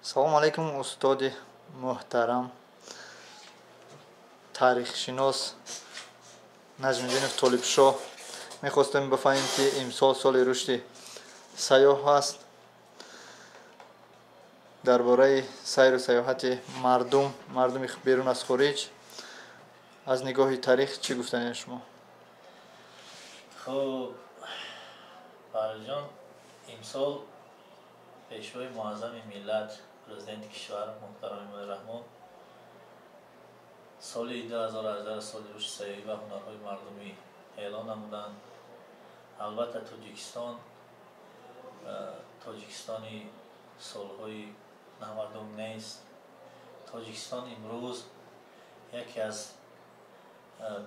салом алайкум устоди муҳтарам, таърихшинос Наҷмиддинов Толибшоҳ. Мехостем бифаҳмем ки имсол соли рушди сайёҳ аст. дар бораи сайру сайёҳати мардуми берун аз хориҷ аз нигоҳи таърих чӣ гуфтанед шумо? хуб барҷон, имсол пешвои муаззами миллат президенти кишвар муҳтарам Эмомали Раҳмон соли 2018 соли рушди сайёҳӣ ва ҳунарҳои мардумӣ эълон намуданд. албатта тоҷикистони солҳои 90 нест. тоҷикистон имрӯз яке аз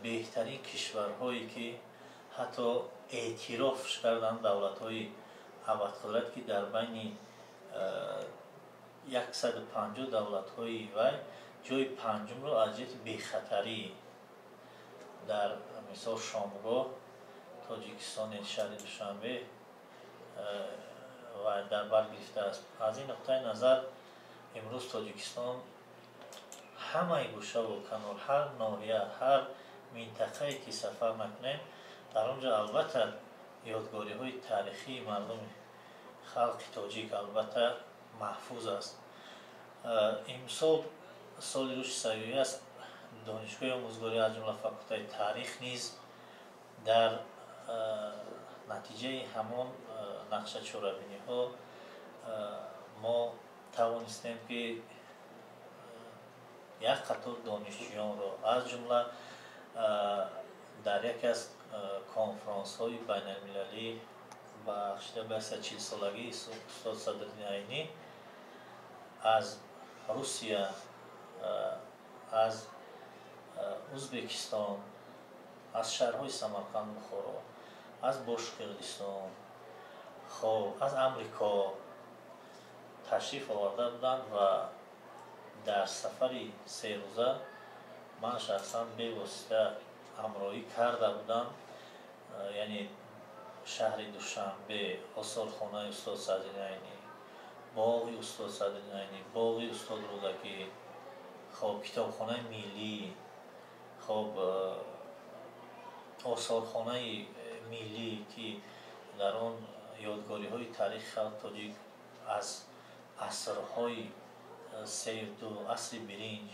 беҳтарин кишварҳое ки ҳатто эътирофш карданд давлатҳои абадқудрат, ки дар байни 150 давлатҳои вай ҷойи панҷумро аз ҷиҳати бехатарӣ дар мисол шомгоҳ тоҷикистони шаҳри душанбе ва дар бар гирифтааст. аз ин нуқтаи назар имрӯз тоҷикистон ҳамаи гӯшаву канор, ҳар ноҳия, ҳар минтақае ки сафар накунем, дар он ҷо албатта ёдгориҳои таърихии мардуми халқи тоҷик албатта маҳфуз аст. имсол соли рушди сайёҳӣ аст. донишгоҳи омӯзгорӣ аз ҷумла факултаи таърих низ дар натиҷаи ҳамон нақшачорабиниҳо мо тавонистем ки як қатор донишҷӯёнро аз ҷумла дар яке аз конферансҳои байналмилалӣ бахшида ба 40-солагии устод Садриддин Айнӣ аз Русия, аз Узбекистон, аз шаҳрҳои Самарқанд, Бухоро, аз Бошқирдистон, аз Амрико ташриф оварда буданд ва дар сафари серӯза ман шахсан бевосита ҳамроҳӣ карда будам. яъне шаҳри Душанбе, осорхонаи устод Садриддин Айнӣ, боғи устод Садриддин Айнӣ, боғи устод Рӯдакӣ, китобхонаи миллӣ, осорхонаи миллӣ ки дар он ёдгориҳои таърихи халқи тоҷик аз асрҳои серду, асри биринҷ,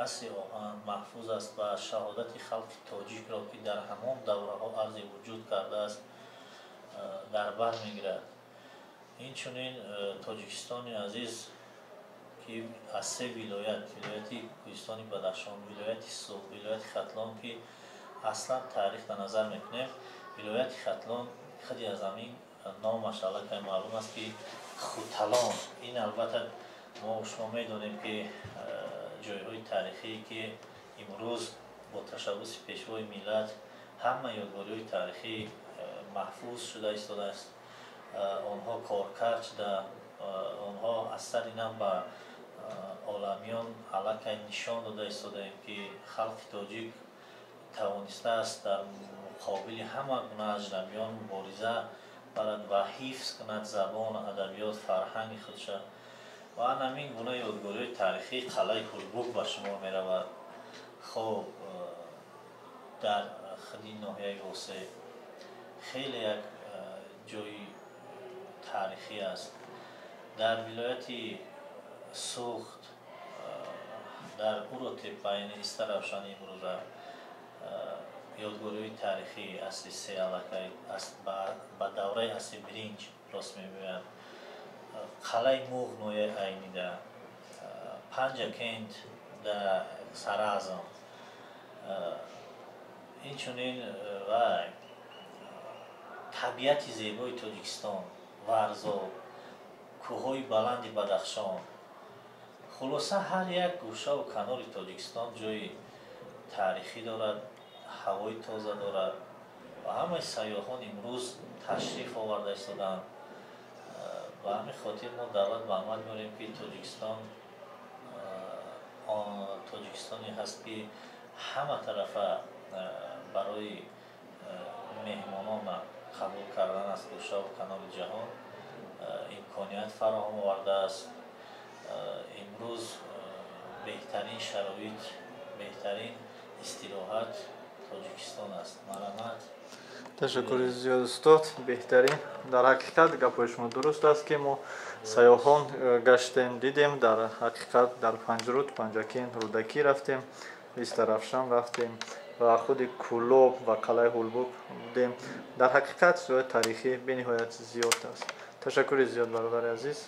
асри оҳан маҳфуз аст ва шаҳодати халқи тоҷикро ки дар ҳамон давраҳо арзи вуҷуд кардааст дар бар мегирад. инчунин тоҷикистони азиз ки аз се вилоят, вилояти Кӯҳистони Бадахшон, вилояти Суғд, вилояти Хатлон ки аслан таърих дар назар мекунем, вилояти Хатлон худи аз ҳамин номаш аллакай маълум аст ки Хуталон. ин албатта мо шумо медонем ки ҷойҳои таърихие ки имрӯз бо ташаббуси пешвои миллат ҳама ёдгориҳои таърихӣ маҳфуз шуда истодааст. онҳо коркард шуда, онҳо аз сари нав ба оламиён аллакай нишон дода истодаем ки халқи тоҷик тавонистааст дар муқобили ҳама гуна аҷнабиён мубориза барад ва ҳифз кунад забон, адабиёт, фарҳанги худша. ва ҳамин гуна ёдгориҳои таърихии қалъаи Ҳурбук ба шумор меравад. хуб дар худи ноҳияи восеъ хеле як ҷойи таърихӣ аст. дар вилояти Суғд, дар Уротепа, яъне Иста Равшани имрӯза, ёдгориҳои таърихии асри се аллакай ба давраи асри биринҷ рост мегӯянд. қалъаи Муғ ноҳияи Айнида, Панҷакент дар Саразм, инчунин вай табиати зебои Тоҷикистон, Варзоб, кӯҳҳои баланди Бадахшон. хулоса ҳар як гӯшаву канори Тоҷикистон ҷойи таърихӣ дорад, ҳавои тоза дорад ва ҳамаи сайёҳон имрӯз ташриф оварда истоданд. ба ҳамин хотир мо даъват ба амал меорем ки тоҷикистоне ҳаст ки ҳама тарафа барои меҳмонон қабул кардан аз гӯшаву канори ҷаҳон имконият фароҳам овардааст. беҳтарин шароит, беҳтарин истироҳат Тоҷикистон аст. Марамат. ташаккури зиёд устод. беҳтарин дар ҳақиқат гапҳои шумо дуруст аст ки мо сайёҳон гаштем дидем. дар ҳақиқат дар панҷруд, панҷакин, рӯдакӣ рафтем, Иста Равшан рафтем ва худи Кӯлоб ва қалъаи Ҳулбуг будем. дар ҳақиқат ҷои таърихӣ бениҳоят зиёд аст. ташаккури зиёд бародари азиз.